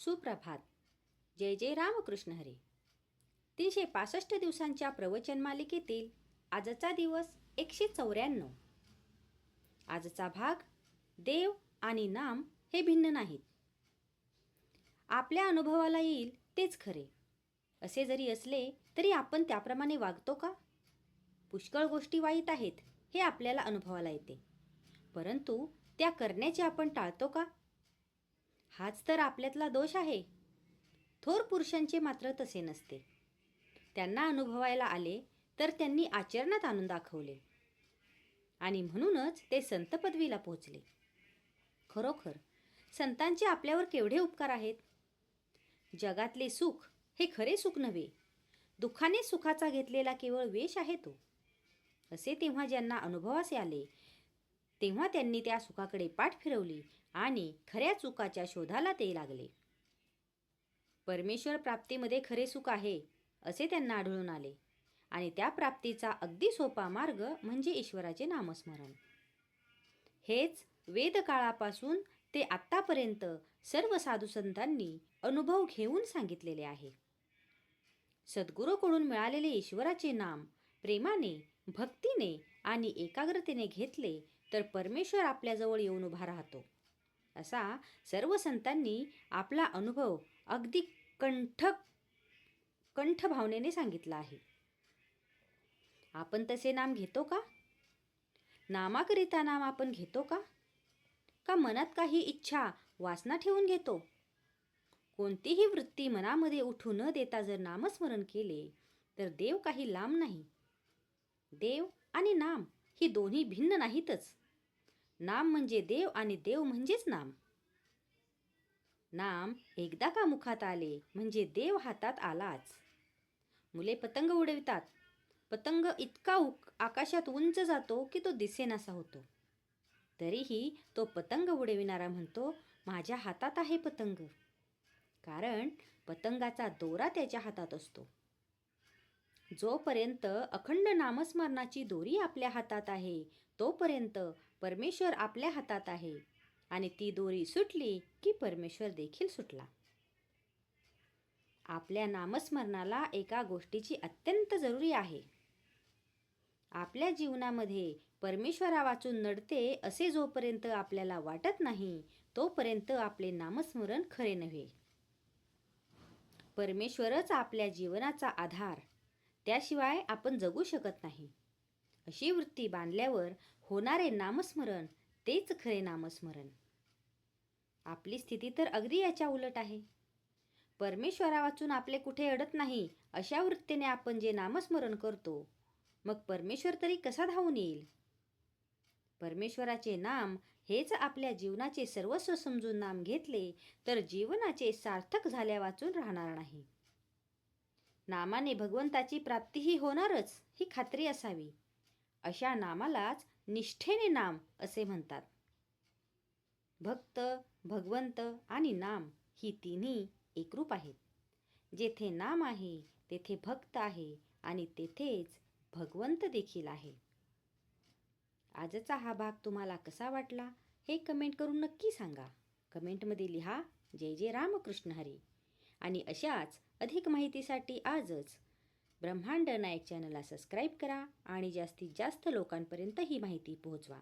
सुप्रभात. जय जय रामकृष्ण हरी. 365 दिवसांच्या प्रवचन मालिकेतील आजचा दिवस 194. आजचा भाग देव आणि नाम हे भिन्न नाहीत. आपल्या अनुभवाला येईल तेच खरे असे जरी असले तरी आपण त्याप्रमाणे वागतो का? पुष्कळ गोष्टी वाईट आहेत हे आपल्याला अनुभवाला येते, परंतु त्या करण्याचे आपण टाळतो का? हाच तर आपल्यातला दोष आहे. थोर पुरुषांचे मात्र तसे नसते. त्यांना अनुभवायला आले तर त्यांनी आचरणात आणून दाखवले आणि म्हणूनच ते संत पदवीला पोहोचले. खरोखर संतांचे आपल्यावर केवढे उपकार आहेत. जगातले सुख हे खरे सुख नव्हे, दुःखाने सुखाचा घेतलेला केवळ वेश आहे तो, असे तेव्हा ज्यांना अनुभवास आले तेव्हा त्यांनी त्या सुखाकडे पाठ फिरवली आणि खऱ्या सुखाच्या शोधाला ते लागले. परमेश्वर प्राप्तीमध्ये खरे सुख आहे असे त्यांना आढळून आले आणि त्या प्राप्तीचा अगदी सोपा मार्ग म्हणजे ईश्वराचे नामस्मरण. हेच वेदकाळापासून ते आत्तापर्यंत सर्व साधुसंतांनी अनुभव घेऊन सांगितलेले आहे. सद्गुरूकडून मिळालेले ईश्वराचे नाम प्रेमाने, भक्तीने आणि एकाग्रतेने घेतले तर परमेश्वर आपल्याजवळ येऊन उभा राहतो, असा सर्व संतांनी आपला अनुभव अगदी कंठ भावनेने सांगितला आहे. आपण तसे नाम घेतो का? नामाकरिता नाम आपण घेतो का? का मनात काही इच्छा वासना ठेवून घेतो? कोणतीही वृत्ती मनामध्ये उठू न देता जर नामस्मरण केले तर देव काही लांब नाही. देव आणि नाम ही दोन्ही भिन्न नाहीतच. नाम म्हणजे देव आणि देव म्हणजेच नाम. नाम एकदा का मुखात आले म्हणजे देव हातात आलाच. मुले पतंग उडवितात. पतंग इतका आकाशात उंच जातो की तो दिसेनासा होतो. तरीही तो पतंग उडविणारा म्हणतो, माझ्या हातात आहे पतंग. कारण पतंगाचा दोरा त्याच्या हातात असतो. जोपर्यंत अखंड नामस्मरणाची दोरी आपल्या हातात आहे तोपर्यंत परमेश्वर आपल्या हातात आहे आणि ती दोरी सुटली की परमेश्वर देखील सुटला. आपल्या नामस्मरणाला एका गोष्टीची अत्यंत जरुरी आहे. आपल्या जीवनामध्ये परमेश्वरा वाचून नडते असे जोपर्यंत आपल्याला वाटत नाही तोपर्यंत आपले नामस्मरण खरे नव्हे. परमेश्वरच आपल्या जीवनाचा आधार, त्याशिवाय आपण जगू शकत नाही अशी वृत्ती बांधल्यावर होणारे नामस्मरण तेच खरे नामस्मरण. आपली स्थिती तर अगदी याच्या उलट आहे. परमेश्वरा वाचून आपले कुठे अडत नाही अशा वृत्तीने आपण जे नामस्मरण करतो मग परमेश्वर तरी कसा धावून येईल? परमेश्वराचे नाम हेच आपल्या जीवनाचे सर्वस्व समजून नाम घेतले तर जीवनाचे सार्थक झाल्या वाचून राहणार नाही. नामाने भगवंताची प्राप्तीही होणारच ही खात्री असावी. अशा नामालाच निष्ठेने नाम असे म्हणतात. भक्त, भगवंत आणि नाम ही तिन्ही एकरूप आहेत. जेथे नाम आहे तेथे भक्त आहे आणि तेथेच भगवंत देखील आहे. आजचा हा भाग तुम्हाला कसा वाटला हे कमेंट करून नक्की सांगा. कमेंटमध्ये लिहा जय जय रामकृष्ण हरी. आणि अशाच अधिक माहितीसाठी आजच ब्रह्मांड नायक चॅनलला सबस्क्राईब करा आणि जास्तीत जास्त लोकांपर्यंत ही माहिती पोहोचवा.